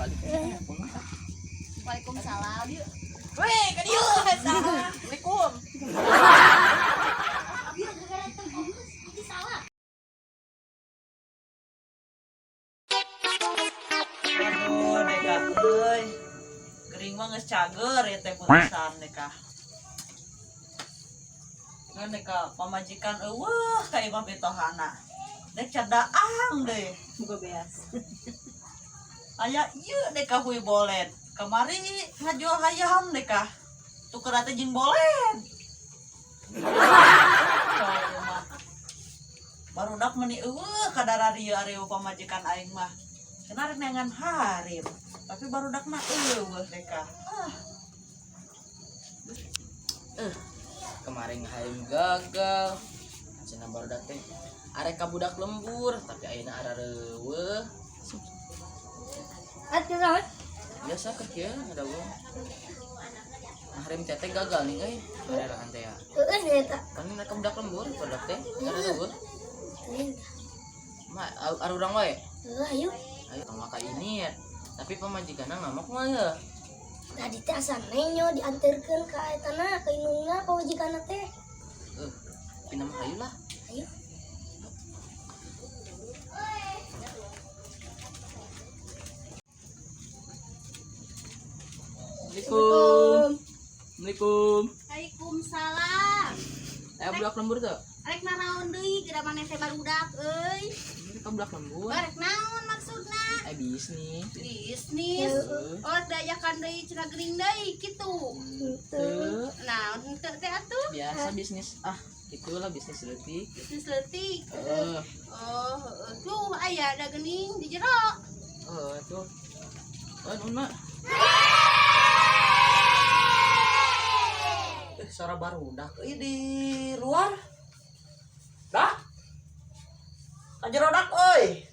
balik. Waalaikumsalam. Weh, kan ieu Assalamualaikum. Dia gara-gara terhembus, ini salah. Aduh, Deka euy. Gering mah geus cager ya teh putusan Deka. Ngan Deka pamajikan eueuh ka imam betohana. Dek cadaang deh. Muga beas. Aya ieu Deka huy bolet. Kamari ngajual hayam Deka. Tuker teh jeung bolet. Barudak meuni eueuh kadararieu areu pamajikan aing mah. Cenah rek nengan harim. Tapi barudak mah eueuh Deka. Kemarin haim gagal. Cenah barudak teh arek ka budak lembur, tapi ayeuna arareueuh. Atuh, Biasa kerja ada wong. Harim teh gagal nih euy. Arerahan teh ya. heeh eta. Kan mereka budak lembur, barudak teh arareueuh. Ma arurang wae. Ayo. Ayo maka ini ya. Tapi pamajikanna ngamuk mah ya. Tadi teh asana nyo dianterkeun ka etana ka indungna pamajikanna teh. Pindah mah hayu lah. Ayo. Assalamualaikum. Assalamualaikum. Waalaikumsalam. Ayo budak lembur tuh. Arek naraon deui geura maneh teh barudak euy. Mereka budak lembur. Barek naon maksudna? Bisnis. Bisnis. Oleh diajakan deui cenah geuning deui kitu. Tuh. Nah, henteu teh atuh. Biasa bisnis. Itulah bisnis leutik. Bisnis leutik. Oh, Tuh aya ada geuning di jero. tuh. Una. Suara barudak euy di luar. Dah. Kajerodak euy.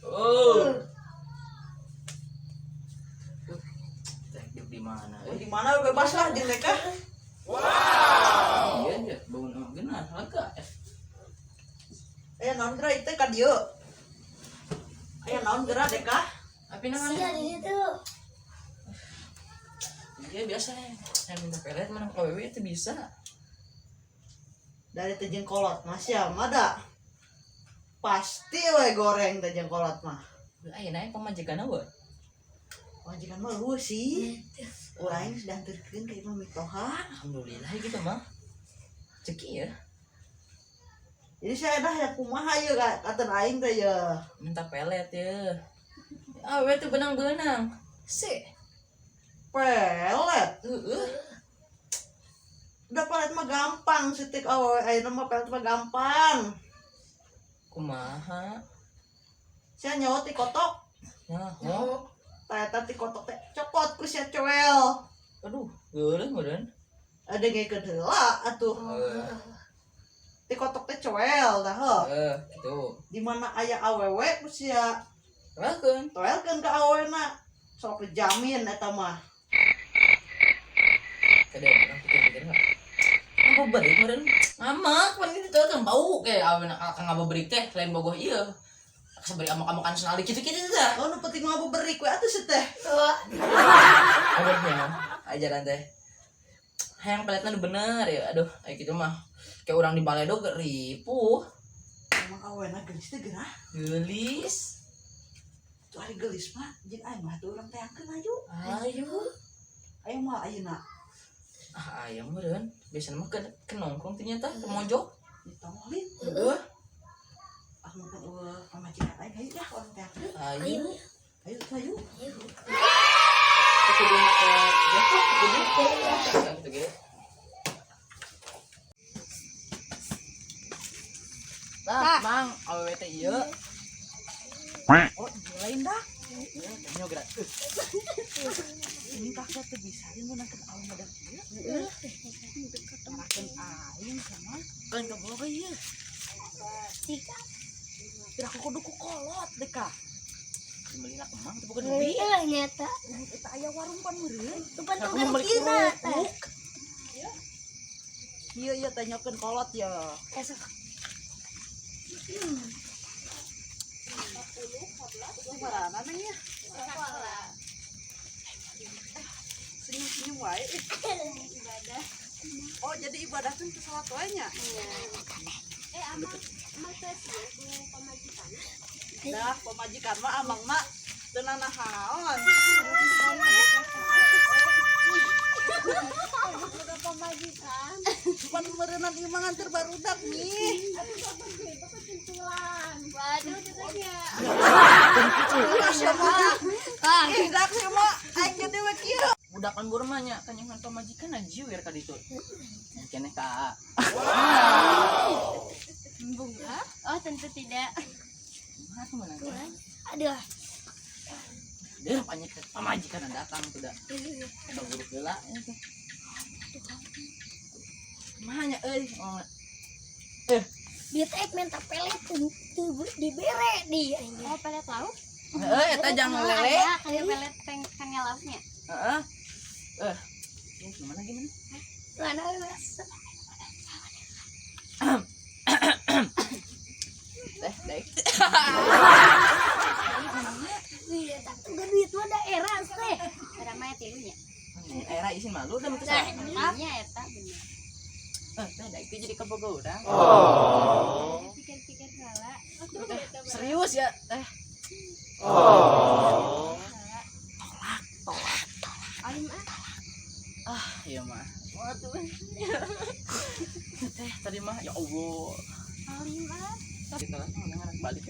Teknik di mana? Di mana bebas lah jeung Deka. Iya ya, bau genar lega. Aya naon geura teh ka dieu. Aya naon geura Deka? Tapi namanya. Sia di situ. Iya biasa ya. Saya minta pelet mana KWW itu bisa. Dari teh jeung kolot masih ada. Pasti we goreng teh jeung kolot mah. Ayeuna pamajikanna we. Majikan mah lu sih. Urang sedang terkeun ka Imam Mitoha. Alhamdulillah gitu mah. Ceki ya. Jadi saya dah ya kumaha ieu katen aing teh ya. Minta pelet ya. Awe tuh benang-benang. Sih. Pelet. Heeh. Udah pelet mah gampang setik awewe ayeuna mah pelet mah gampang. Kumaha? Sia nyawa ti kotok. Nah, Eta ti kotok teh copot ku sia coel. aduh, geuleuh meureun. Ada gekeun heula atuh. Ti kotok teh coel dah heuh. Gitu. Di mana aya awewe ku sia Welcome. toelkeun ka awewena. Sok dijamin eta mah. Kade orang pikir-pikir enggak. Apa balik meureun? Ngamak, pan itu kan bau kayak aweuna akan ngabeureuk teh lain bogoh ieu. Sabari amok-amokan senali kitu-kitu dah. Oh nu penting mah beri kue atuh sih teh. Abahnya ajaran teh. Hayang peletna bener ya. Aduh, kayak gitu mah. Kayak orang di Baledo ripuh. Emang awewena geulis teh geurah. Gelis. Tuh ari geulis mah jeung aing mah tuh urang teangkeun aju. Ayo. Aya mah ayeuna Ayam meureun. Biasana mah ke nongkrong ternyata ke mojok. ditongolin. Heeh. Mungkin pamajikan aing ayo dah orang teangkeun. Ayo. Ayo ayo. Kudu make jatuh kudu gitu gitu. Lah, Mang, awewe teh ieu. Oh, lain dah. Nyo gerak. Ini kakak teh bisa jeung nangkeun awewe mah dah ieu. Marakeun aing sama. Kan ka bawa ieu. Tika. Kira aku kudu ku kolot Deka. Beli lah kemang teh bukan Beli duit. lah nyata. Eta aya warung pan meureun. Tupan Aku tuh mau beli kira. kerupuk. Ieu teh nyokeun kolot ya. Esok. Kumaha namanya? Ini wae. Ibadah. Oh, jadi ibadah kan salat wae nya. Amang teh sih pamajikan. Dah, pemajikan mah amang mah teu nanahaon. Udah pamajikan. Cuman meureunna ieu mah nganter barudak nih. Waduh, tetenya. Dak sih mah aing gede we kieu. Budak lembur mah nya kanyangan pamajikan ajiwir ka ditu. Keneh ka. Bunga? Oh, tentu tidak. Mah tuh mana? Aduh. Dia pamajikan datang tuh dah. Ada buruk heula itu. Mahanya euy. Dia teh minta pelet tuh dibere di anjing. Oh, pelet lauk? Eta jangan lele. Ada kayak pelet tengah lauknya. Heeh. Gimana gimana? Mana Dek. iya tak tuh duit mah daerah teh. Ada maya tilunya. Era isin malu udah mah Nah, Iya, eta bener. teh dek teh jadi kebogo udah. Pikir-pikir kala. Serius ya, teh. Alim Iya mah. Waduh. Teh tadi mah ya Allah. alim Kita lah balik.